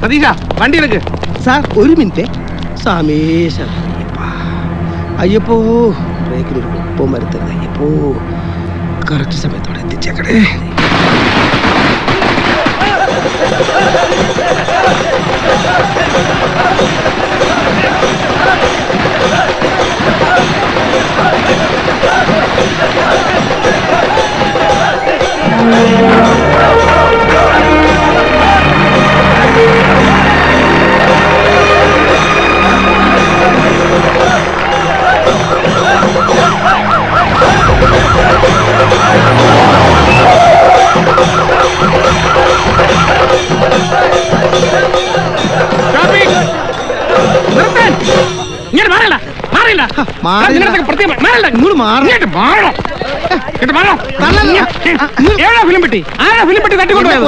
സതീഷ വണ്ടി എടുക്ക്. സാർ ഒരു മിനിറ്റ്. സമേശ അയ്യപ്പോ ബ്രേക്കിനൊരു കുപ്പം വരുത്തരുത്. അയ്യപ്പോ കറക്റ്റ് സമയത്തോടെ എത്തിച്ചേക്കടേ.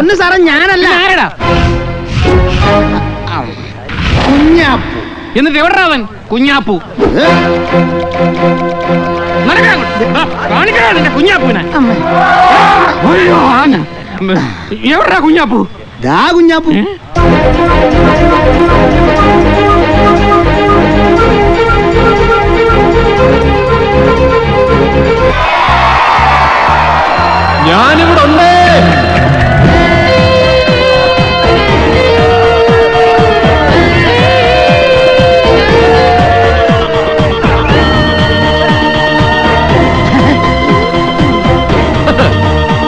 ഒന്ന് സാറേ ഞാനല്ല. കുഞ്ഞാപ്പു എന്നിട്ട് എവിടെ അവൻ? കുഞ്ഞാപ്പു കാണിക്കാ കുഞ്ഞാപ്പുവിനെ. എവിടാ കുഞ്ഞാപ്പു? ദാ കുഞ്ഞാപ്പു. ഞാനിവിടെ ഉണ്ട്.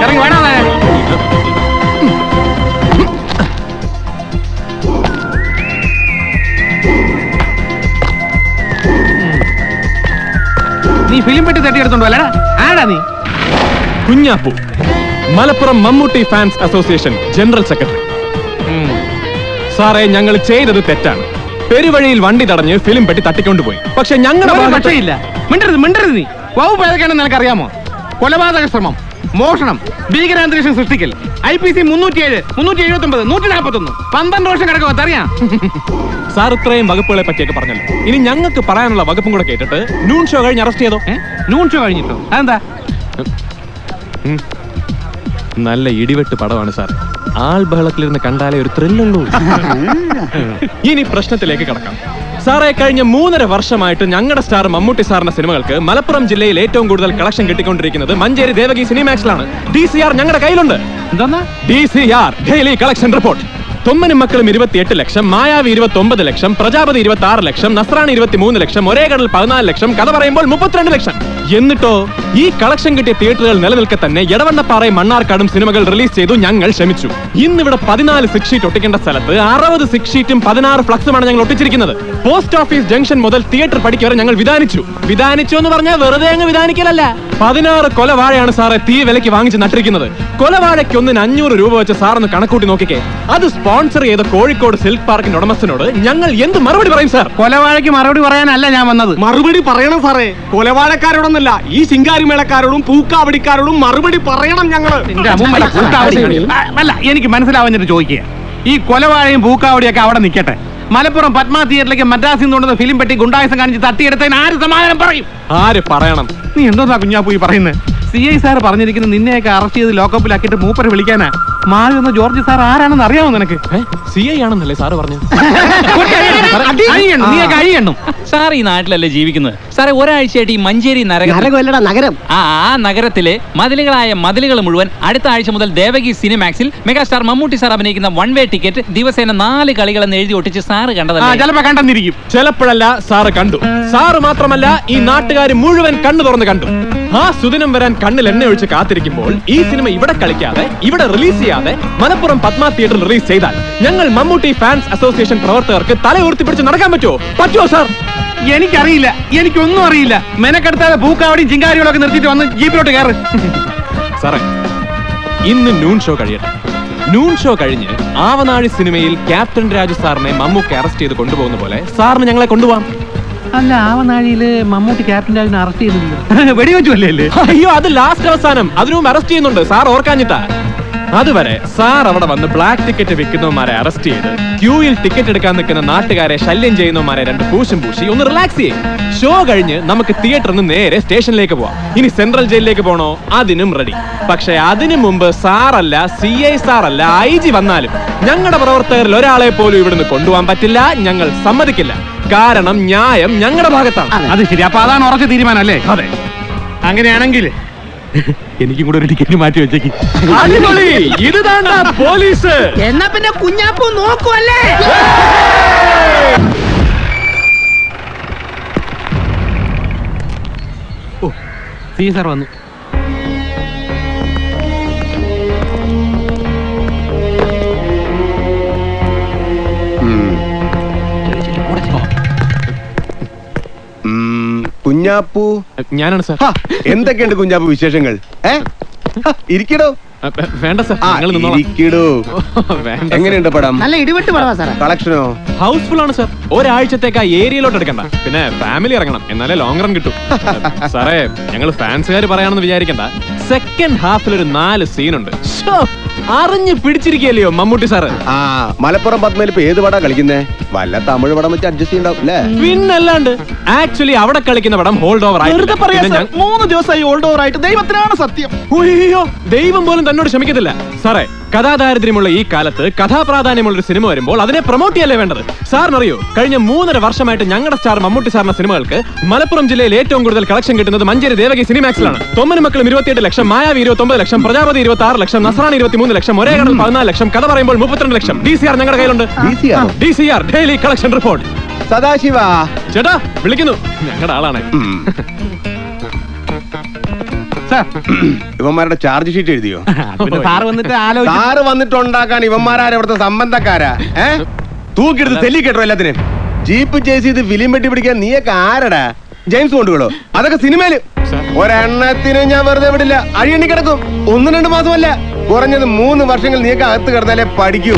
ഇറങ്ങി വേണോ? നീ ഫിലിം പെട്ടി തട്ടിയെടുത്തോണ്ടോ അല്ലടാ? ആടാ നീ? Kunjappu, Malappuram Mammootty fans association general secretary. സാറേ, ഞങ്ങൾ ചെയ്തത് തെറ്റാണ്. പെരുവഴിയിൽ വണ്ടി തടഞ്ഞ് ഫിലിം പെട്ടി തട്ടിക്കൊണ്ടുപോയി. പക്ഷെ ഞങ്ങളുടെ പക്ഷേയില്ല. മിണ്ടരുത് നീ. വകുപ്പ് ഏതൊക്കെയാണെന്ന് നിനക്കറിയാമോ? കൊലപാതക ശ്രമം, മോഷണം, ഭീകരാന്തരീക്ഷം സൃഷ്ടിക്കൽ, IPC 307, 379, 141, 12 വർഷം കിടക്കുമോ അറിയാം. സാർ ഇത്രയും വകുപ്പുകളെ പറ്റിയൊക്കെ പറഞ്ഞല്ലോ. ഇനി ഞങ്ങൾക്ക് പറയാനുള്ള വകുപ്പും കൂടെ കേട്ടിട്ട് നൂൺ ഷോ കഴിഞ്ഞ് അറസ്റ്റ് ചെയ്തോ? നൂൺ ഷോ കഴിഞ്ഞിട്ടോ? അതെന്താ? നല്ല ഇടിവെട്ട് പടമാണ് സാർ. ആൾ ബഹളത്തിലിരുന്ന് കണ്ടാലേ ഒരു ത്രില്ലുള്ളൂ. ഇനി പ്രശ്നത്തിലേക്ക് കടക്കാം. സാറേ, കഴിഞ്ഞ 3.5 വർഷമായിട്ട് ഞങ്ങളുടെ സ്റ്റാർ മമ്മൂട്ടി സാറിന്റെ സിനിമകൾക്ക് മലപ്പുറം ജില്ലയിൽ ഏറ്റവും കൂടുതൽ കളക്ഷൻ കിട്ടിക്കൊണ്ടിരിക്കുന്നത് മഞ്ചേരി ദേവകി സിനിമാക്സിലാണ്. DCR ഞങ്ങളുടെ കയ്യിലുണ്ട്. DCR daily collection report. തൊമ്മനും മക്കളും 28 ലക്ഷം, മായാവി 29 ലക്ഷം, പ്രജാപതി 26 ലക്ഷം, നസ്രാണി 23 ലക്ഷം, ഒരേ കടൽ 14 ലക്ഷം, കഥ പറയുമ്പോൾ 32 ലക്ഷം. എന്നിട്ടോ ഈ കളക്ഷൻ കിട്ടിയ തിയേറ്ററുകൾ നിലനിൽക്കെ തന്നെ എടവണ്ണപ്പാറയും മണ്ണാർക്കാടും സിനിമകൾ റിലീസ് ചെയ്തു. ഞങ്ങൾ ക്ഷമിച്ചു. ഇന്നിവിടെ 14 സിക്സ് ഷീറ്റ് ഒട്ടിക്കേണ്ട സ്ഥലത്ത് 60 സിക്സ് ഷീറ്റും 16 ഫ്ലക്സുമാണ് ഞങ്ങൾ ഒട്ടിച്ചിരിക്കുന്നത്. പോസ്റ്റ് ഓഫീസ് ജംഗ്ഷൻ മുതൽ തിയേറ്റർ പടിക്ക് വരെ ഞങ്ങൾ വിധാനിച്ചു എന്ന് പറഞ്ഞാൽ വെറുതെ അങ്ങ് വിധാനിക്കലല്ല. 16 കൊലവാഴയാണ് സാറെ തീ വിലയ്ക്ക് വാങ്ങിച്ച് നട്ടിരിക്കുന്നത്. കൊലവാഴയ്ക്ക് ഒന്നിന് 500 രൂപ വെച്ച് സാറൊന്ന് കണക്കൂട്ടി നോക്കിക്കേ. അത് സ്പോൺസർ ചെയ്ത കോഴിക്കോട് സിൽക്ക് പാർക്കിന്റെ ഉടമസ്ഥനോട് ഞങ്ങൾ എന്ത് മറുപടി പറയും സാർ? കൊലവാഴയ്ക്ക് മറുപടി പറയാനല്ല ഞാൻ വന്നത്. മറുപടി പറയണം സാറേ. കൊലവാഴക്കാരോടൊന്നല്ല, ഈ ശിങ്കാരിമേളക്കാരോടും പൂക്കാവടിക്കാരോടും മറുപടി പറയണം ഞങ്ങള്. അല്ല, എനിക്ക് മനസ്സിലാവുന്നിട്ട് ചോദിക്കുക. ഈ കൊലവാഴയും പൂക്കാവടിയൊക്കെ അവിടെ നിൽക്കട്ടെ. മലപ്പുറം പത്മ തിയേറ്ററിലേക്ക് മദ്രാസിൽ നിന്നുകൊണ്ടുന്ന ഫിലിം പെട്ടി ഗുണ്ടായുസം കാണിച്ച് തട്ടിയെടുത്തതിന് ആര് സമാധാനം പറയും? ആര് പറയണം? നീ എന്തോന്നാ കുഞ്ഞാപ്പു ഈ പറയുന്നത്? CI സാർ പറഞ്ഞിരിക്കുന്നത് നിന്നെയൊക്കെ അറസ്റ്റ് ചെയ്ത് ലോക്കപ്പിലാക്കിയിട്ട് മൂപ്പരെ വിളിക്കാനാ. മാറി വന്ന ജോർജ് സാർ ആരാണെന്ന് അറിയാമോ നിനക്ക്? CI ആണെന്നല്ലേ സാറ് പറഞ്ഞു? നീ കഴിയണം. സാർ ഈ നാട്ടിലല്ലേ ജീവിക്കുന്നത്? സാറേ, ഒരാഴ്ചയായിട്ട് ഈ മഞ്ചേരി നഗരം ആ നഗരത്തിലെ മതിലുകൾ മുഴുവൻ അടുത്ത ആഴ്ച മുതൽ ദേവകി സിനിമാക്സിൽ മെഗാസ്റ്റാർ മമ്മൂട്ടി സാർ അഭിനയിക്കുന്ന 1 വേ ടിക്കറ്റ് ദിവസേന 4 കളികളെന്ന് എഴുതി ഒട്ടിച്ച് സാറ് കണ്ടതല്ലേ? ചിലപ്പോ കണ്ടെന്നിരിക്കും. ചിലപ്പോഴല്ല, സാറ് കണ്ടു. സാറ് മാത്രമല്ല, ഈ നാട്ടുകാർ മുഴുവൻ കണ്ണു തുറന്ന് കണ്ടു. ആ സുദിനം വരാൻ കണ്ണിൽ എണ്ണ ഒഴിച്ച് കാത്തിരിക്കുമ്പോൾ ഈ സിനിമ ഇവിടെ കളിക്കാതെ, ഇവിടെ റിലീസ് ചെയ്യാതെ മലപ്പുറം പത്മ തിയേറ്ററിൽ റിലീസ് ചെയ്താൽ ഞങ്ങൾ മമ്മൂട്ടി ഫാൻസ് അസോസിയേഷൻ പ്രവർത്തകർക്ക് തല ഉയർത്തിപ്പിടിച്ച് നടക്കാൻ പറ്റുമോ സാർ? എനിക്കറിയില്ല, എനിക്കൊന്നും അറിയില്ല. മെനക്കെടുത്താതെ പൂക്കാവടിയും ചിങ്കാരികളൊക്കെ നിർത്തിയിട്ട് വന്ന് ജീപ്പിലോട്ട് കയറ്. സാറേ, ഇന്ന് നൂൺ ഷോ കഴിയട്ടെ. നൂൺ ഷോ കഴിഞ്ഞ് ആവനാഴി സിനിമയിൽ ക്യാപ്റ്റൻ രാജു സാറിനെ മമ്മൂക്ക് അറസ്റ്റ് ചെയ്ത് കൊണ്ടുപോകുന്ന പോലെ സാറിന് ഞങ്ങളെ കൊണ്ടുപോകാം. അല്ല, ആവനാഴിയില് മമ്മൂട്ടി ക്യാപ്റ്റൻ രാജിനെ അറസ്റ്റ് ചെയ്തില്ല. വെടിവെച്ചു അല്ലേ? അയ്യോ, അത് ലാസ്റ്റ് അവസാനം. അതിനു മുമ്പ് അറസ്റ്റ് ചെയ്യുന്നുണ്ട്. സാർ ഓർക്കാഞ്ഞിട്ടാ. അതുവരെ സാർ അവിടെ വന്ന് ബ്ലാക്ക് ടിക്കറ്റ് വിൽക്കുന്നവന്മാരെ അറസ്റ്റ് ചെയ്ത് ക്യൂയിൽ ടിക്കറ്റ് എടുക്കാൻ നിൽക്കുന്ന നാട്ടുകാരെ ശല്യം ചെയ്യുന്നവന്മാരെ 2 പൂശും പൂശി ഒന്ന് റിലാക്സ് ചെയ്യും. ഷോ കഴിഞ്ഞ് നമുക്ക് തിയേറ്ററിൽ നിന്ന് നേരെ സ്റ്റേഷനിലേക്ക് പോവാം. ഇനി സെൻട്രൽ ജയിലിലേക്ക് പോണോ? അതിനും റെഡി. പക്ഷെ അതിനു മുമ്പ് സാറല്ല, CI സാറല്ല, IG വന്നാലും ഞങ്ങളുടെ പ്രവർത്തകരിൽ ഒരാളെ പോലും ഇവിടുന്ന് കൊണ്ടുപോകാൻ പറ്റില്ല. ഞങ്ങൾ സമ്മതിക്കില്ല. കാരണം ന്യായം ഞങ്ങളുടെ ഭാഗത്താണ്. അത് ശരി. അപ്പൊ അതാണ് ഉറച്ച തീരുമാനം അല്ലേ? അതെ. അങ്ങനെയാണെങ്കിൽ എനിക്കും കൂടെ ഒരു ടിക്കറ്റ് മാറ്റി വെച്ചേക്ക്. അടിപൊളി. ഇത് താണ്ട പോലീസ്. എന്നാ പിന്നെ കുഞ്ഞാപ്പു നോക്കുവല്ലേ? ഓ, CI സാർ വന്നു. കുഞ്ഞാപ്പു, ഞാനാണ് സാർ. എന്തൊക്കെയുണ്ട് കുഞ്ഞാപ്പു വിശേഷങ്ങൾ? ഇരിക്കടോ. വേണ്ട സാർ, ആ, നിങ്ങൾ നിന്നോളാം. ഇരിക്കടോ. വേണ്ട. എങ്ങനെയുണ്ട് പടം? നല്ല ഇടിവെട്ട് പടവാ സാറേ. കളക്ഷനോ? ഹൗസ്ഫുൾ ആണ് സാർ. ഒരാഴ്ചത്തേക്ക് ആ ഏരിയയിലോട്ട് എടുക്കണ്ട. പിന്നെ ഫാമിലി ഇറങ്ങണം, എന്നാലേ ലോങ് റൺ കിട്ടും. സാറേ, ഞങ്ങൾ ഫാൻസുകാർ പറയാണെന്ന് വിചാരിക്കണ്ട. സെക്കൻഡ് ഹാഫിൽ ഒരു 4 സീനുണ്ട്. അറിഞ്ഞു പിടിച്ചിരിക്കല്ലയോ മമ്മൂട്ടി സാറ്. ആ, മലപ്പുറം പത്മയിൽ ഇപ്പൊ ഏത് പടാ കളിക്കുന്നേ? വല്ല തമിഴ് പടം വെച്ച് അഡ്ജസ്റ്റ് ചെയ്യണ്ടാവും അല്ലേ? പിന്നല്ലാണ്ട്. ആക്ച്വലി അവിടെ കളിക്കുന്ന പടം ഹോൾഡ് ഓവർ ആയിട്ട് 3 ദിവസമായി ഓൾഡ് ഓവർ ആയിട്ട്. ദൈവത്തിനാണ് സത്യം. അയ്യോ, ദൈവം പോലും തന്നോട് ക്ഷമിക്കത്തില്ല സാറേ. കഥാദാരിദ്ര്യമുള്ള ഈ കാലത്ത് കഥാപ്രാധാന്യമുള്ള ഒരു സിനിമ വരുമ്പോൾ അതിനെ പ്രൊമോട്ട് ചെയ്യല്ലേ വേണ്ടത്. സാറിനറിയോ, കഴിഞ്ഞ 3.5 വർഷമായിട്ട് ഞങ്ങളുടെ സ്റ്റാർ മമ്മൂട്ടി സാറിന്റെ സിനിമകൾക്ക് മലപ്പുറം ജില്ലയിൽ ഏറ്റവും കൂടുതൽ കളക്ഷൻ കിട്ടുന്നത് മഞ്ചേരി ദേവകി സിനിമാക്സിലാണ്. തൊമ്മനും മക്കളും 28 ലക്ഷം, മായാവി 29 ലക്ഷം, പ്രജാപതി 26 ലക്ഷം, നസ്രാണി 23 ലക്ഷം, ഒരേ കടൽ 14 ലക്ഷം, കഥ പറയുമ്പോൾ 32 ലക്ഷം. DCR ഞങ്ങളുടെ കയ്യിലുണ്ട്. DCR daily collection report. Sadashiva ചേട്ടാ വിളിക്കുന്നു, ഞങ്ങളുടെ ആളാണ്. ഇവന്മാരുടെ ചാർജ് ഷീറ്റ് എഴുതിയോ? പിന്നെ സാറ് വന്നിട്ട് ആലോചിച്ച് സാറ് വന്നിട്ടുണ്ടാക്കാൻ ഇവന്മാരാര ഇവിടുത്തെ സംബന്ധക്കാരാ? തൂക്കിയെടുത്ത് തെല്ലി കേട്ടോ എല്ലാത്തിനും. ജീപ്പ് ചേസ് ചെയ്ത് ഫിലിം വെട്ടി പിടിക്കാൻ നീയൊക്കെ ആരടാ? ജെയിംസ് കൊണ്ടുകളോ? അതൊക്കെ സിനിമയില്. ഒരെണ്ണത്തിന് ഞാൻ വെറുതെ വിടില്ല. അഴിയണ്ണി കിടക്കും. 1-2 മാസമല്ല, കുറഞ്ഞത് 3 വർഷങ്ങൾ നീയൊക്കെ അകത്ത് കിടന്നാലേ പഠിക്കൂ.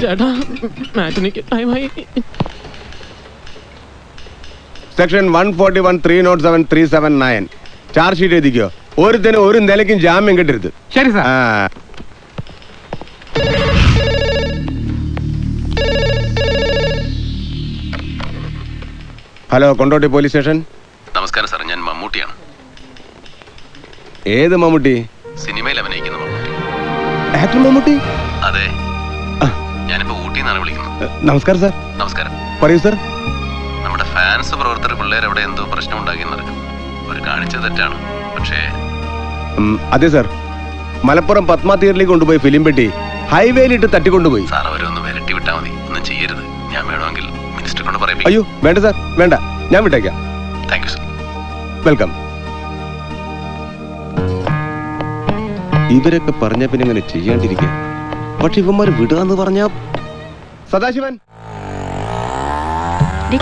ചേട്ടാ, മാറ്റിനിക്ക് ടൈമായി. സെക്ഷൻ 141 307 379 ചാർജ് ഷീറ്റ് എഴുതിക്കോ. ഒരുത്തനും ഒരു നിലയ്ക്കും ജാമ്യം കിട്ടരുത്. ശരി sir. Hello, Kondotty police station. നമസ്കാരം സാർ, ഞാൻ മമ്മൂട്ടിയാണ്. ഏത് മമ്മൂട്ടി? സിനിമയിൽ അഭിനയിക്കുന്ന മമ്മൂട്ടി. ആക്ടർ മമ്മൂട്ടി? അതെ, ഞാനിപ്പോ ഊട്ടിയിൽ നിന്നാണ് വിളിക്കുന്നത്. നമസ്കാരം സാർ. നമസ്കാരം. പറയൂ സാർ. നമ്മുടെ ഫാൻസ് പ്രവർത്തകർ പിള്ളേർ അവിടെ എന്തോ പ്രശ്നം ഉണ്ടാക്കിയെന്നറിഞ്ഞു. അവർ കാണിച്ചത് തെറ്റാണ്, പക്ഷേ അതെ സാർ, മലപ്പുറം പത്മ തിയേറ്ററിലേക്ക് കൊണ്ടുപോയി ഫിലിം പെട്ടി ഹൈവേയിലിട്ട് തട്ടിക്കൊണ്ടുപോയി. സാർ അവരെ ഒന്ന് വിരട്ടി വിട്ടാൽ മതി, ഒന്നും ചെയ്യരുത്. ഞാൻ വേണമെങ്കിൽ മിനിസ്റ്റർ കൊണ്ട് പറയിപ്പിക്കും. അയ്യോ വേണ്ട സാർ, വേണ്ട, ഞാൻ വിട്ടേക്കാം. Thank you sir. വെൽക്കം. ഇവരൊക്കെ പറഞ്ഞ പിന്നെ ഇങ്ങനെ ചെയ്യാണ്ടിരിക്കുക. പക്ഷെ ഇവന്മാർ വിടുകയെന്ന് പറഞ്ഞ സദാശിവൻ.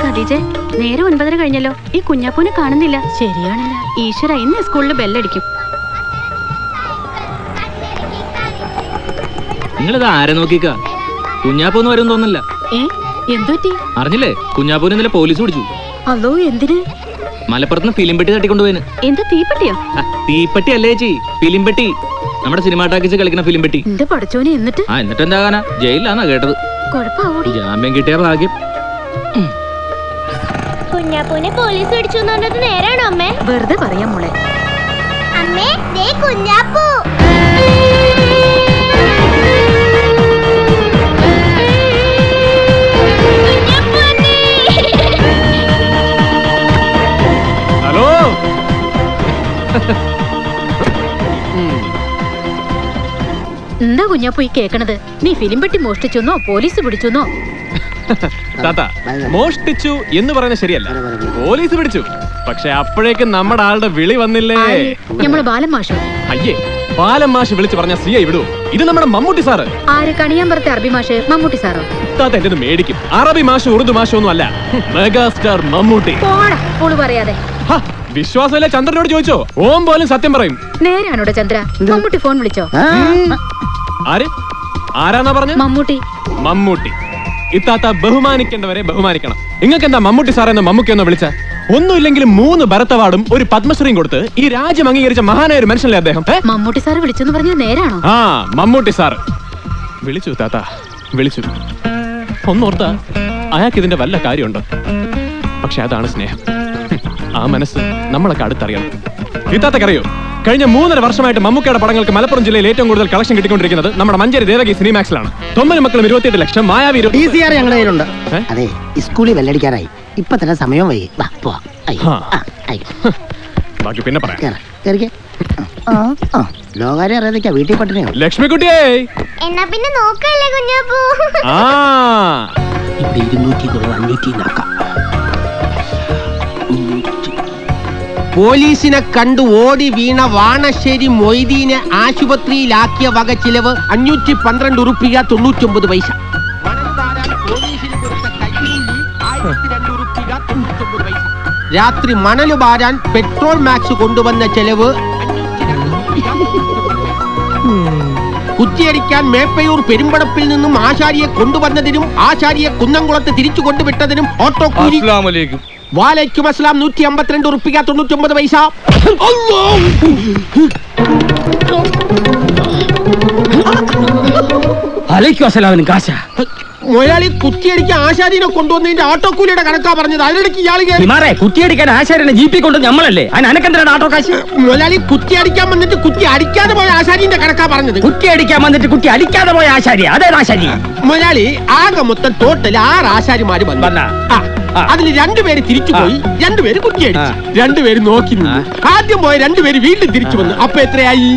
ഖദീജെ, നേരെ 9:30 കഴിഞ്ഞല്ലോ. ഈ കുഞ്ഞാപ്പൂനെ കാണുന്നില്ല. ശരിയാണല്ല. ഈശ്വര, ഇന്ന് സ്കൂളിൽ ബെല്ലടിക്കും. നിങ്ങളിത് ആരെ നോക്കിക്ക? കുഞ്ഞാപ്പൂന്ന് വരും തോന്നില്ല. എന്തുപറ്റി? അറിഞ്ഞില്ലേ, കുഞ്ഞാപ്പൂനെ ഇന്നലെ പോലീസ് പിടിച്ചു. അതോ എന്തിന്? മലപ്പുറത്ത് ഫിലിം പെട്ടി തട്ടിക്കൊണ്ടുപോയിന്. എന്താ തീപ്പെട്ടിയോ? തീപ്പെട്ടി അല്ലേ ചേച്ചി, ഫിലിം പെട്ടി. നമ്മുടെ സിനിമ ടാക്കീസ് കളിക്കുന്ന ഫിലിം പെട്ടി. എന്റെ പഠിച്ചോനെ, എന്നിട്ട് എന്നിട്ട് എന്താകാനാ, ജയിലിലാന്നാ കേട്ടത്. കൊഴപ്പാവൂടി. ജാമ്യം കിട്ടിയ ഭാഗ്യം. കുഞ്ഞാപ്പൂനെ പോലീസ് പിടിച്ചു എന്നത് നേരാണോ അമ്മേ? വെറുതെ പറയാം മോളെ. അമ്മേ, ദേ കുഞ്ഞാപ്പൂ. ഹലോ. എന്താ കുഞ്ഞാപ്പൂ ഈ കേക്കണത്? നീ ഫിലിം പെട്ടി മോഷ്ടിച്ചെന്നോ പോലീസ് പിടിച്ചെന്നോ? താത്ത, മോഷ്ടിച്ചു എന്ന് പറയുന്നത് ശരിയല്ല. പോലീസ് പിടിച്ചു, പക്ഷെ അപ്പോഴേക്കും നമ്മുടെ ആളുടെ വിളി വന്നില്ലേ. നമ്മള് ബാലൻ മാഷോ? അയ്യേ, ബാലൻ മാഷ് വിളിച്ചു പറഞ്ഞ CI വിടൂ. ഇത് നമ്മുടെ മമ്മൂട്ടി സാറ്. ആര്? കണിയാമ്പറത്തെ അറബി മാഷ് മമ്മൂട്ടി സാറോ? താത്ത എന്റെ മേടിക്കും. അറബി മാഷ് ഉറുദു മാഷ് ഒന്നും അല്ല, മെഗാസ്റ്റാർ മമ്മൂട്ടി. പോടാ, ഓള് പറയാതെ. വിശ്വാസമില്ല ചന്ദ്രനോട് ചോദിച്ചോ, ഓം പോലും സത്യം പറയും. നേരാണോടെ ചന്ദ്ര? മമ്മൂട്ടി ഫോൺ വിളിച്ചോ? ആര്? ആരാന്നാ പറഞ്ഞ? മമ്മൂട്ടി. മമ്മൂട്ടി. ഇത്താത്ത ബഹുമാനിക്കേണ്ടവരെ ബഹുമാനിക്കണം. നിങ്ങൾക്ക് എന്താ മമ്മൂട്ടി സാറെന്ന് മമ്മൂക്കി ഒന്ന് വിളിച്ച? ഒന്നുമില്ലെങ്കിലും 3 ഭരത് അവാർഡും ഒരു പത്മശ്രീയും കൊടുത്ത് ഈ രാജ്യം അംഗീകരിച്ച മഹാനായ ഒരു മനുഷ്യനല്ലേ അദ്ദേഹം? മമ്മൂട്ടി സാർ വിളിച്ചെന്ന് പറഞ്ഞത് നേരാണോ? ആ മമ്മൂട്ടി സാർ വിളിച്ചു താത്ത, വിളിച്ചു. ഒന്നോർത്ത അയാൾക്ക് ഇതിന്റെ വല്ല കാര്യമുണ്ടോ? പക്ഷെ അതാണ് സ്നേഹം. ആ മനസ്സ് നമ്മളൊക്കെ അടുത്തറിയണം. ഇത്താത്തക്കറിയോ, കഴിഞ്ഞ 3.5 വർഷമായിട്ട് മമ്മൂക്കയുടെ പടങ്ങൾക്ക് മലപ്പുറം ജില്ലയിൽ ഏറ്റവും കൂടുതൽ കളക്ഷൻ കിട്ടിക്കൊണ്ടിരിക്കുന്നത് നമ്മുടെ മഞ്ചേരി ദേവകി സിനിമാക്സിലാണ്. 9 മക്കളും 28 ലക്ഷം, മായാവി DCR ഞങ്ങളുടെ കയ്യിലുണ്ട്. ഏ? അതെ, സ്കൂളിൽ വെല്ലടിക്കാറായി. ഇപ്പൊ തന്നെ സമയം വൈകി. വാ, പോവാം. ആയി. ആ. ആ, ആയി. ബാക്കി പിന്നെ പറയാം. കേറ്, കേറിക്കേ. ലോകാര്യം അറിയാതിരിക്കാ, വീട്ടിൽ പട്ടിണിയോ? ലക്ഷ്മിക്കുട്ടിയേ. എന്നാ പിന്നെ നോക്കല്ലേ കുഞ്ഞാപ്പൂ? ആ ഇവിടെ 200 500 നോക്കാം. പോലീസിനെ കണ്ടു ഓടി വീണ വാണശ്ശേരി മൊയ്തീനെ ആശുപത്രിയിലാക്കിയ വക ചിലവ് 512 ഉറുപ്പിക 99 പൈസ. പോലീസിന് കൊടുത്ത കൈക്കൂലി 1002 ഉറുപ്പിക 99 പൈസ. രാത്രി മണല് വാരാൻ പെട്രോൾ മാക്സ് കൊണ്ടുവന്ന ചെലവ് 502 കുറ്റിയടിക്കാൻ മേപ്പയൂർ പെരുമ്പടപ്പിൽ നിന്നും ആശാരിയെ കൊണ്ടുവന്നതിനും ആശാരിയെ കുന്നംകുളത്ത് തിരിച്ചു കൊണ്ടുവിട്ടതിനും ഓട്ടോ കൂലി. വാലൈക്കും അസ്ലാം 152 ഉറുപ്പിക 99 പൈസ. അലൈക്കും അസ്സലാമിന് കാശ. മുതലാളി കുറ്റിയടിക്കാൻ ആശാരിനെ കൊണ്ടുവന്നതിന്റെ ഓട്ടോ കൂലിയുടെ കണക്കാ പറഞ്ഞത്. അതിനിടയ്ക്ക് ഇയാൾ ഹിമാറെ, കുറ്റിയടിക്കാൻ ആശാരിനെ ജീപ്പി കൊണ്ട് നമ്മളല്ലേ? അതിന് അനക്കെന്തിനാണ് ആട്ടോ കാശ്? മുതലാളി കുറ്റി അടിക്കാൻ വന്നിട്ട് കുറ്റി അടിക്കാതെ പോയ ആശാരിന്റെ കണക്കാ പറഞ്ഞത്. കുറ്റി അടിക്കാൻ വന്നിട്ട് കുറ്റി അടിക്കാതെ പോയ ആശാരി, അതേ ആശാരി. മുതലാളി ആകെ മൊത്തം ടോട്ടൽ 6 ആശാരിമാര് വന്നു. അതിൽ 2 പേര് തിരിച്ചു പോയി, 2 പേര് കുറ്റിയടിച്ചു, 2 പേര് നോക്കി നിന്നു. ആദ്യം പോയ 2 പേര് വീണ്ടും തിരിച്ചു വന്നു. അപ്പൊ എത്രയായി?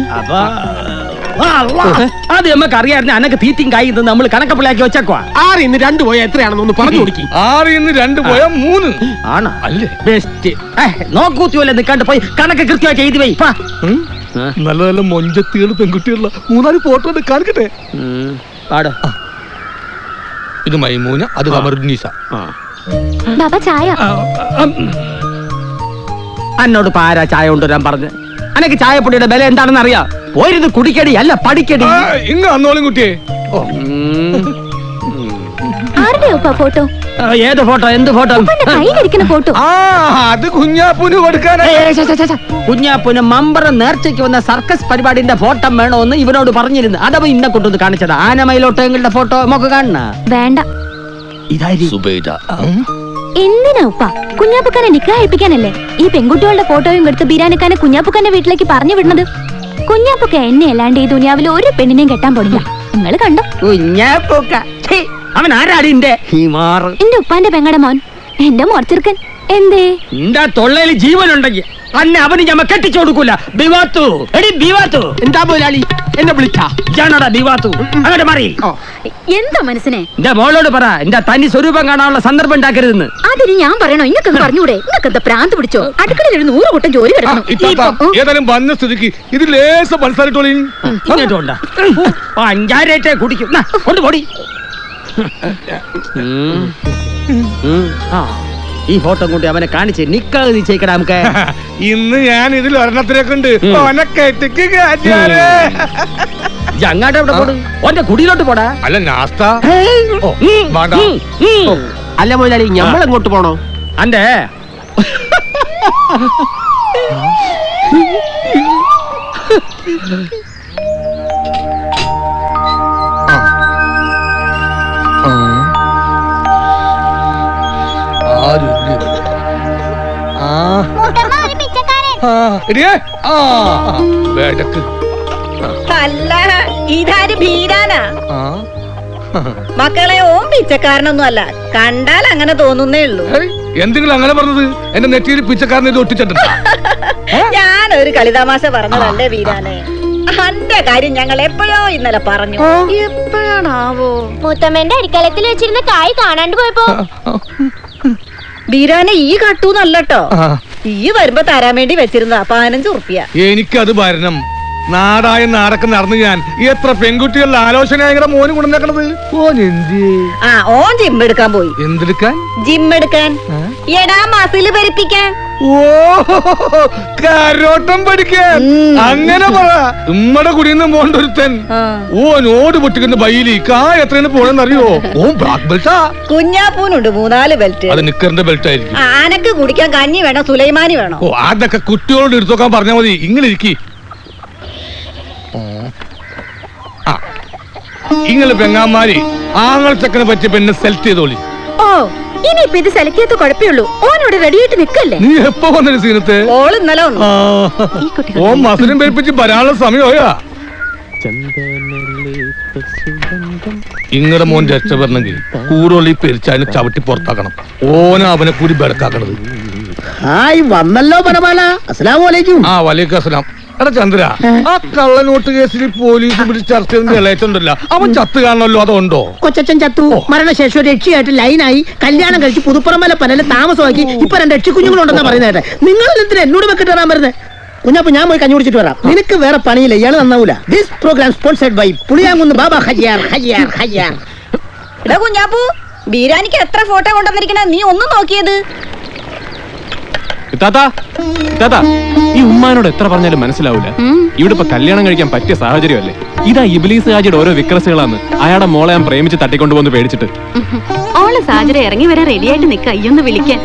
അത് നമുക്ക് അറിയാമായിരുന്നു. അനക്ക് തീറ്റും കായി നമ്മൾ കണക്കപ്പിള്ളയാക്കി വെച്ചേക്കുവാ. 6 ഇന്ന് 2 പോയ എത്രയാണെന്ന് ഒന്ന് പറഞ്ഞു കൊടുക്കി. 6 ഇന്ന് 2 പോയ 3 ആണോ? അല്ലേ ബെസ്റ്റ്. നോക്കൂത്തിയല്ലേ നിക്കാണ്ട് പോയി കണക്ക് കൃത്യമായിട്ട് എഴുതി വൈ. നല്ല നല്ല മൊഞ്ചത്തികൾ പെൺകുട്ടികളുള്ള 3-4 ഫോട്ടോ എടുക്കാൻകട്ടെ. പാടോ. ഇത് മൈമൂന, അത് കമറുന്നീസ. ബാബ ചായ. എന്നോട് പാരാ ചായ കൊണ്ടുവരാൻ പറഞ്ഞ്? അനക്ക് ചായപ്പൊടിയുടെ വില എന്താണെന്ന് അറിയാം. പോയിരുന്ന് കുടിക്കടി അല്ല പഠിക്കടി. ഇങ്ങ് വന്നോളും കുട്ടിയെ. ആരുടെ ഒപ്പാ ഫോട്ടോ? ഏത് ഫോട്ടോ? എന്ത് ഫോട്ടോ? കയ്യിലിരിക്കുന്ന ഫോട്ടോ. അത് കുഞ്ഞാപ്പൂന് കൊടുക്കാനാ. കുഞ്ഞാപ്പൂന് മമ്പറം നേർച്ചയ്ക്ക് വന്ന സർക്കസ് പരിപാടിന്റെ ഫോട്ടോ വേണോന്ന് ഇവനോട് പറഞ്ഞിരുന്നു. അതവ ഇന്നെ കൊണ്ടുവന്ന് കാണിച്ചത്. ആനമയിലോട്ടെങ്ങളുടെ ഫോട്ടോ നമുക്ക് കാണണ വേണ്ട. എന്തിനാ ഉപ്പ? കുഞ്ഞാപ്പുക്കാനെ നിക്കായിപ്പിക്കാനല്ലേ ഈ പെൺകുട്ടികളുടെ ഫോട്ടോയും എടുത്ത് ബിരാനിക്കാനെ കുഞ്ഞാപ്പുക്കാന്റെ വീട്ടിലേക്ക് പറഞ്ഞു വിടുന്നത്? കുഞ്ഞാപ്പുക്ക എന്നെ അല്ലാണ്ട് ഈ ദുനിയാവിൽ ഒരു പെണ്ണിനെയും കെട്ടാൻ പോടില്ല. നിങ്ങൾ കണ്ടോ? കുഞ്ഞാപ്പൂക്ക അവൻ ആരാടി? എന്റെ ഉപ്പാന്റെ പെങ്ങടെ മോൻ, എന്റെ മോർച്ചെറുക്കൻ. എന്തേ? എന്റെ തൊള്ളയിൽ ജീവനുണ്ടെങ്കിൽ അന്നെ അവന് ഞമ്മ കെട്ടിച്ചു കൊടുക്കൂല. ബിവാത്തു, എടി ബിവാത്തു. എന്താ മുതലാളി എന്നെ വിളിച്ചാ? ജാനടാ ബിവാത്തു. അങ്ങോട്ട് മാറി. എന്താ മനസ്സിനെ? എന്റെ മോളോട് പറ എന്റെ തനി സ്വരൂപം കാണാനുള്ള സന്ദർഭം ഉണ്ടാക്കരുതെന്ന്. അതിന് ഞാൻ പറയണോ? ഇങ്ങക്കൊന്ന് പറഞ്ഞൂടെ? ഇങ്ങക്ക് എന്താ പ്രാന്ത് പിടിച്ചോ? അടുക്കളയിൽ ഒരു 100 കൂട്ടം ജോലി കിടക്കണം. ഏതായാലും വന്ന സ്ഥിതിക്ക് ഇത് ലേശ മത്സരിട്ടോളി. ഇങ്ങോട്ടുണ്ടാ 5 കുടിക്കും. കൊണ്ടുപോടി. ഈ ഫോട്ടോ കൂട്ടി അവനെ കാണിച്ച് നിക്കാതെ നിശ്ചയിക്കടാ നമുക്ക്. ഇന്ന് ഞാൻ ഇതിൽ ഒരെണ്ണത്തിലേക്ക് ഉണ്ട്. അങ്ങാട്ട് എവിടെ പോട്? ഓന്റെ കുടിയിലോട്ട് പോടാ. അല്ല നാസ്ത. അല്ല മുതലാളി ഞമ്മൾ എങ്ങോട്ട് പോണോ? അന്റെ അല്ല ഇതാര് ഭീരാനാ? മക്കളെ ഓം പിച്ചക്കാരനൊന്നും അല്ല, കണ്ടാൽ അങ്ങനെ തോന്നുന്നേ ഉള്ളൂ. എന്തെങ്കിലും അങ്ങനെ പറഞ്ഞത്? എന്റെ നെറ്റിയിൽ പിച്ചക്കാരനെ ഒട്ടിച്ചിട്ടുണ്ട്. ഞാനൊരു കളിതമാശ പറഞ്ഞതല്ലേ വീരാനെ. അന്റെ കാര്യം ഞങ്ങൾ എപ്പോഴോ ഇന്നലെ പറഞ്ഞു. എപ്പോഴാണാവോ? മൂത്തമ്മേന്റെ അടിക്കളത്തിൽ വെച്ചിരുന്ന കായ് കാണാണ്ട് പോയപ്പോ. വീരാനെ ഈ കട്ടൂന്നല്ലോ, ഈ വരുമ്പോ തരാൻ വേണ്ടി വെച്ചിരുന്നതാ 15 ഉറുപ്പിയ. എനിക്കത് ഭരണം. നാടായ നാടൊക്കെ നടന്നു ഞാൻ എത്ര പെൺകുട്ടികളുടെ ആലോചന മോന് കൊണ്ടുവന്നേക്കണത്. ഓൻ ജിം എടുക്കാൻ പോയി. എന്തെടുക്കാൻ? ജിം എടുക്കാൻ. എടാ മസില് പെരുപ്പിക്കാൻ. ഓ കരോട്ടം പഠിക്കാൻ അങ്ങനെ പറ. ഉമ്മടെ കുടിയിൽ നിന്ന് പോണ്ടൊരുത്തൻ ഓനോട് പൊട്ടിക്കുന്ന ബൈലി എത്രയാണ് പോണെന്നറിയോ? ഓ ബ്ലാക്ക് ബെൽറ്റാ. കുഞ്ഞാപ്പൂനുണ്ട് 3-4 ബെൽറ്റ്. അത് നിക്കറിന്റെ ബെൽറ്റ് ആയിരിക്കും. ആനക്ക് കുടിക്കാൻ കഞ്ഞി വേണം, സുലൈമാനി വേണം. ഓ അതൊക്കെ കുട്ടികളോട് എടുത്തോക്കാൻ പറഞ്ഞാ മതി. ഇങ്ങനെ ഇരിക്കി. ഇങ്ങള് പെങ്ങാമാരി ആങ്ങൾ ചക്കനെ പറ്റിയ പെണ്ണ് സെലക്ട് ചെയ്തോളി. ഓ ഇനിയിപ്പൊ ഇത് സെലക്ട് ചെയ്ത് കുഴപ്പമുള്ളൂ. ഓനോട് റെഡിയായിട്ട് നിക്കല്ലേ? നീ എപ്പോ വന്നൊരു സീനത്ത്? ഓള് ഇന്നലെ വന്നു. ഓ മസനും പേരിപ്പിച്ച് വരാനുള്ള സമയമായാ. ഇങ്ങടെ മോൻ രക്ഷപ്പെടണമെങ്കിൽ കൂറുള്ളി പെരിച്ചാന് ചവിട്ടി പുറത്താക്കണം. ഓന അവനെ കൂടി ബെടക്കാക്കണത്. ഹായ് വന്നല്ലോ പരമാല. അസ്സലാമലൈക്കും. ആ വലൈക്കും അസ്സലാം. എടാ ചന്ദ്ര, ആ കള്ളനോട്ട് കേസിൽ പോലീസ് പിടിച്ച് ചർച്ച ചെയ്യുന്ന ഇളയച്ചുണ്ടല്ല, അവൻ ചത്ത് കാണണല്ലോ, അതുണ്ടോ? കൊച്ചച്ഛൻ ചത്തു. മരണശേഷം രക്ഷയായിട്ട് ലൈനായി കല്യാണം കഴിച്ച് പുതുപ്പുറമല പനല് താമസമാക്കി ഇപ്പൊ 2 രക്ഷക്കുഞ്ഞുങ്ങളുണ്ടെന്നാ പറയുന്നേട്ടെ. നിങ്ങൾ എന്തിനാ എന്നോട് വെക്കിട്ട് വരാൻ വരുന്നത്? കുഞ്ഞാപ്പ ഞാൻ പോയി കഞ്ഞി കുടിച്ചിട്ട് വരാം. നിനക്ക് വേറെ പണിയില്ല, ഇയാള് നന്നാവൂല. ദിസ് പ്രോഗ്രാം സ്പോൺസർഡ് ബൈ പുളിയാങ്കുന്ന് ബാബ ഹയ്യാർ ഹയ്യാർ ഹയ്യാർ. എടാ കുഞ്ഞാപ്പൂ, ബീരാനിക്ക് എത്ര ഫോട്ടോ കൊണ്ടുവന്നിരിക്കണ നീ ഒന്നും നോക്കിയത്? ഈ ഉമ്മാനോട് എത്ര പറഞ്ഞാലും മനസ്സിലാവൂല. ഇവിടെ ഇപ്പൊ കല്യാണം കഴിക്കാൻ പറ്റിയ സാഹചര്യമല്ലേ? ഇതാ ഇബ്ലീസ് ഹാജിയുടെ ഓരോ വിക്രസുകളാണ്. അയാളുടെ മോളെ ഞാൻ പ്രേമിച്ച് തട്ടിക്കൊണ്ടുപോകുന്ന പേടിച്ചിട്ട്. ഓള് സാഹചര്യം ഇറങ്ങി വരാൻ റെഡിയായിട്ട് നിക്ക. അയ്യൊന്ന് വിളിക്കാൻ.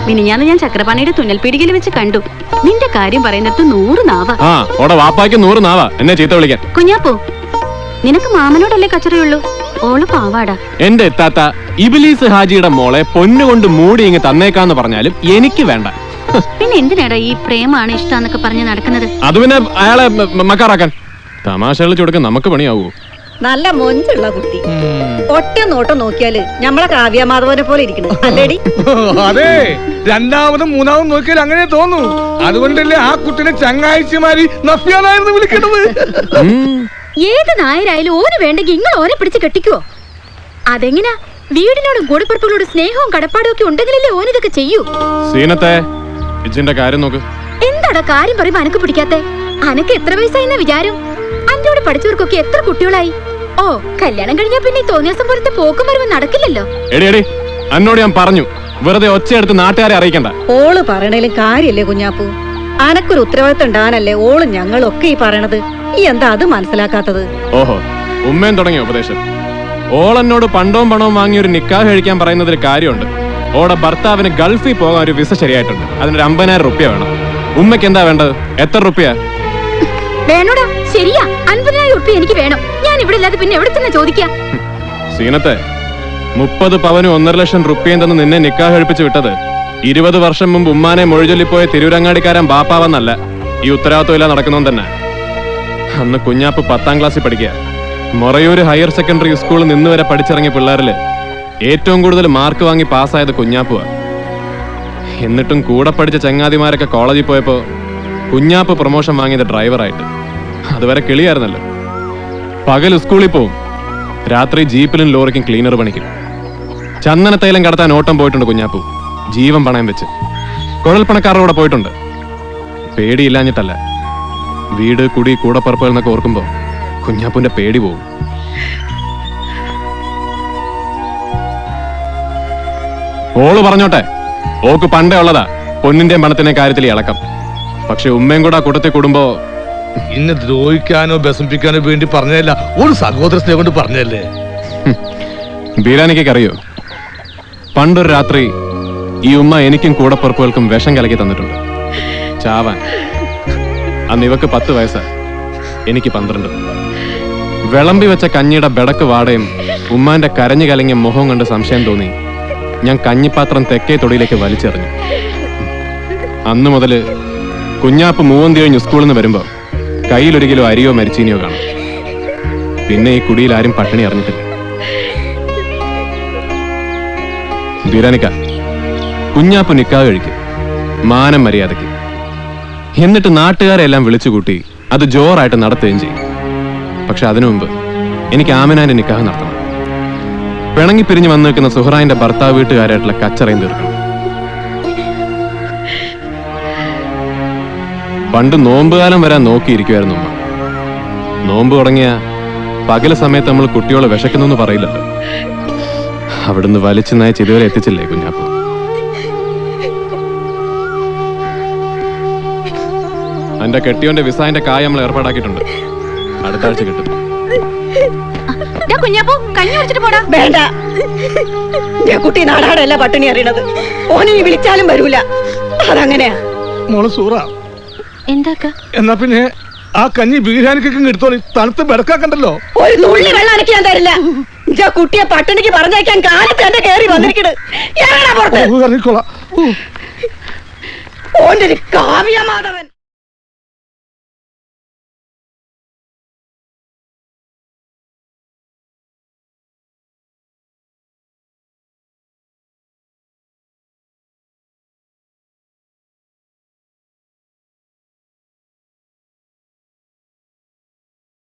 മിനിഞ്ഞാന്ന് ഞാൻ ചക്രപാണിയുടെ തുന്നൽ പീടികയിൽ വെച്ച് കണ്ടു. നിന്റെ കാര്യം പറയുന്നിടത്ത് 100 നാവ. ആ ഓടെ വാപ്പായ്ക്ക് 100 നാവാ എന്നെ ചീത്ത വിളിക്കാൻ. കുഞ്ഞാപ്പൂ, നിനക്ക് മാമനോടല്ലേ കച്ചറയുള്ളൂ? ഓള് പാവാടാ. എന്റെ എത്താത്ത ഇബ്ലീസ് ഹാജിയുടെ മോളെ പൊന്നുകൊണ്ട് മൂടി ഇങ്ങ് തന്നേക്കാന്ന് പറഞ്ഞാലും എനിക്ക് വേണ്ട. പിന്നെ എന്തിനാടാ ഈ പ്രേമാണ് ഇഷ്ടാന്നൊക്കെ പറഞ്ഞ് നടക്കുന്നത്? അത് പിന്നെ അയാളെ മക്കാറാക്കാൻ. തമാശകൾ ചുടുക്കാൻ നമുക്ക് പണിയാവൂ. നല്ല മൊഞ്ചുള്ള കുട്ടി. ഒറ്റ നോട്ടം നോക്കിയാല് ഞമ്മളെ കാവ്യമാധവനെ പോലെ ഇരിക്കണം അല്ലേടി? അതെ, 2ാമതും 3ാമതും നോക്കിയാൽ അങ്ങനെ തോന്നൂ. അതുകൊണ്ടല്ലേ ആ കുട്ടിനെ ചങ്ങാഴ്ചമാരി നഫ്യാനായിരുന്നു വിളിക്കുന്നത്. ഏത് നായരായാലും ഓന് വേണ്ടെങ്കിൽ ഇങ്ങൾ ഓനെ പിടിച്ച് കെട്ടിക്കുവോ? അതെങ്ങനാ? വീടിനോടും കൂടപ്പുറപ്പുകളോടും സ്നേഹവും കടപ്പാടും ഒക്കെ ഉണ്ടെങ്കിലല്ലേ ഓനിതൊക്കെ ചെയ്യൂ. സീനത്തെ ഇജിന്റെ കാര്യം നോക്ക്. എന്താടാ കാര്യം പറയുമ്പോ അനക്ക് പിടിക്കാത്തെ? അനക്ക് എത്ര വയസ്സായെന്ന വിചാരം? അന്റോട് പഠിച്ചവർക്കൊക്കെ എത്ര കുട്ടികളായി? ഓ കല്യാണം കഴിഞ്ഞാ പിന്നെ തോന്നിയാസം പോലത്തെ പോക്കും വരവ് നടക്കില്ലല്ലോ. എടി അന്നോട് ഞാൻ പറഞ്ഞു, വെറുതെ ഒച്ചയെടുത്ത് നാട്ടുകാരെ അറിയിക്കണ്ട. ഓള് പറയണേലും കാര്യല്ലേ കുഞ്ഞാപ്പൂ? അനക്കൊരു ഉത്തരവാദിത്തം ഉണ്ടാകാനല്ലേ ഓളും ഞങ്ങളും ഒക്കെ ഈ പറയണത്. ഈ എന്താ അത് മനസ്സിലാക്കാത്തത്? ഓഹോ, ഉമ്മയും തുടങ്ങിയ ഉപദേശം. ഓളെന്നോട് പണ്ടവും പണവും വാങ്ങി ഒരു നിക്കാഹ് കഴിക്കാൻ പറയുന്നതിൽ കാര്യമുണ്ട്. ഓടെ ഭർത്താവിന് ഗൾഫിൽ പോകാൻ ഒരു വിസ ശരിയായിട്ടുണ്ട്. അതിനൊരു 50,000 റുപ്യ വേണം. ഉമ്മയ്ക്ക് എന്താ വേണ്ടത്? എത്ര റുപ്യ വേണോടാ? ശരിയാ, 50,000 റുപ്യ എനിക്ക് വേണം. ഞാൻ ഇവിടെ ഇല്ലാതെ പിന്നെ എവിടെ തന്നെ ചോദിക്കാം? സീനത്തെ 30 പവനും 1.5 ലക്ഷം റുപ്യയും തന്ന് നിന്നെ നിക്കാഹ് കഴിപ്പിച്ച് വിട്ടത് 20 വർഷം മുമ്പ് ഉമ്മാനെ മൊഴിചൊല്ലിപ്പോയ തിരൂരങ്ങാടിക്കാരൻ ബാപ്പാവെന്നല്ല, ഈ ഉത്തരവാദിത്വമില്ല നടക്കുന്നവൻ തന്നെ. അന്ന് കുഞ്ഞാപ്പ് 10ാം ക്ലാസ്സിൽ പഠിക്കുക. മൊറയൂര് ഹയർ സെക്കൻഡറി സ്കൂളിൽ നിന്ന് വരെ പഠിച്ചിറങ്ങിയ പിള്ളേരില് ഏറ്റവും കൂടുതൽ മാർക്ക് വാങ്ങി പാസ്സായത് കുഞ്ഞാപ്പുവാ. എന്നിട്ടും കൂടെ പഠിച്ച ചങ്ങാതിമാരൊക്കെ കോളേജിൽ പോയപ്പോ കുഞ്ഞാപ്പ് പ്രൊമോഷൻ വാങ്ങിയത് ഡ്രൈവറായിട്ട്. അതുവരെ കിളിയായിരുന്നല്ലോ. പകൽ സ്കൂളിൽ പോവും, രാത്രി ജീപ്പിലും ലോറിക്കും ക്ലീനർ പണിക്കും. ചന്ദനത്തൈലം കടത്താൻ ഓട്ടം പോയിട്ടുണ്ട് കുഞ്ഞാപ്പു, ജീവൻ പണയം വെച്ച്. കുഴൽപ്പണക്കാരുടെ കൂടെ പോയിട്ടുണ്ട്. പേടിയില്ലാഞ്ഞിട്ടല്ല, വീട് കുടി കൂടപ്പറപ്പുകൾ എന്നൊക്കെ ഓർക്കുമ്പോ കുഞ്ഞാപ്പുന്റെ പേടി പോവും. ഓള് പറഞ്ഞോട്ടെ, ഓക്ക് പണ്ടേ ഉള്ളതാ പൊന്നിന്റെയും പണത്തിന്റെയും കാര്യത്തിൽ ഇളക്കം. പക്ഷെ ഉമ്മയും കൂടെ കൂട്ടത്തിൽ കൂടുമ്പോ ഇന്നെ ദ്രോഹിക്കാനോ ബസംപിക്കാനോ വേണ്ടി പറഞ്ഞതല്ല, ഒരു സഹോദര സ്നേഹം കൊണ്ട് പറഞ്ഞതല്ലേ. ബീരാനിക്കൊക്കെ അറിയോ, പണ്ടൊരു രാത്രി ഈ ഉമ്മ എനിക്കും കൂടപ്പുറപ്പുകൾക്കും വിഷം കലക്കി തന്നിട്ടുണ്ട്, ചാവാൻ. അന്ന് ഇവക്ക് 10 വയസ്സാ, എനിക്ക് 12. വിളമ്പി വെച്ച കഞ്ഞിയുടെ ബെടക്ക് വാടയും ഉമ്മാന്റെ കരഞ്ഞു കലങ്ങിയ മുഖം കണ്ട് സംശയം തോന്നി ഞാൻ കഞ്ഞിപ്പാത്രം തെക്കേ തൊടിയിലേക്ക് വലിച്ചെറിഞ്ഞു. അന്നു മുതല് കുഞ്ഞാപ്പ് 3 കഴിഞ്ഞ് സ്കൂളിൽ നിന്ന് വരുമ്പോ കയ്യിൽ 1 കിലോ അരിയോ മരിച്ചീനിയോ കാണും. പിന്നെ ഈ കുടിയിൽ ആരും പട്ടിണി അറിഞ്ഞിട്ടില്ല. ബീരാനിക്ക, കുഞ്ഞാപ്പ് നിക്കാഹ് കഴിക്കും, മാനം മര്യാദയ്ക്ക്. എന്നിട്ട് നാട്ടുകാരെല്ലാം വിളിച്ചുകൂട്ടി അത് ജോറായിട്ട് നടത്തുകയും ചെയ്യും. പക്ഷെ അതിനു മുമ്പ് എനിക്ക് ആമിനാന്റെ നിക്കാഹ് നടത്തണം. പിണങ്ങി പിരിഞ്ഞ് വന്നു നിൽക്കുന്ന സുഹറായിന്റെ ഭർത്താവ് വീട്ടുകാരായിട്ടുള്ള കച്ചറയും തീർക്കണം. പണ്ട് നോമ്പുകാലം വരാൻ നോക്കിയിരിക്കുമായിരുന്നു ഉമ്മ. നോമ്പ് തുടങ്ങിയ പകല സമയത്ത് നമ്മൾ കുട്ടികളെ വിശക്കുന്നു പറയില്ലല്ലോ. അവിടുന്ന് വലിച്ചു നയിച്ച് ഇതുവരെ എത്തിച്ചില്ലേ കുഞ്ഞാപ്പു? എന്റെ കെട്ടിയോന്റെ വിസാന്റെ കായ നമ്മൾ ഏർപ്പാടാക്കിയിട്ടുണ്ട്. അടുത്ത ആഴ്ച കിട്ടും. കുഞ്ഞാപ്പു കഞ്ഞി കുടിച്ചിട്ട് പോടാ. വേണ്ട, കുട്ടി നാടാടല്ല പട്ടിണി അറിയണത്. ഓനെ നീ വിളിച്ചാലും വരൂല, അതങ്ങനെയാ. മോള് സൂറ, എന്താക്ക? എന്നാ പിന്നെ ആ കഞ്ഞി ബിരിയാണിക്കൊക്കെ എടുത്തോളി, തണുത്ത് ബെടക്കാക്കണ്ടല്ലോ. ഒരു നുള്ളി വെള്ളം അനക്ക് ഞാൻ തരില്ല. കുട്ടിയെ പട്ടിണിക്ക് പറഞ്ഞേക്കാൻ കാലത്ത് തന്നെ കയറി വന്നിരിക്കണ്. പുറത്ത് ഇറങ്ങിക്കോളാം. ഓന്റെ ഒരു കാവ്യമാധവൻ.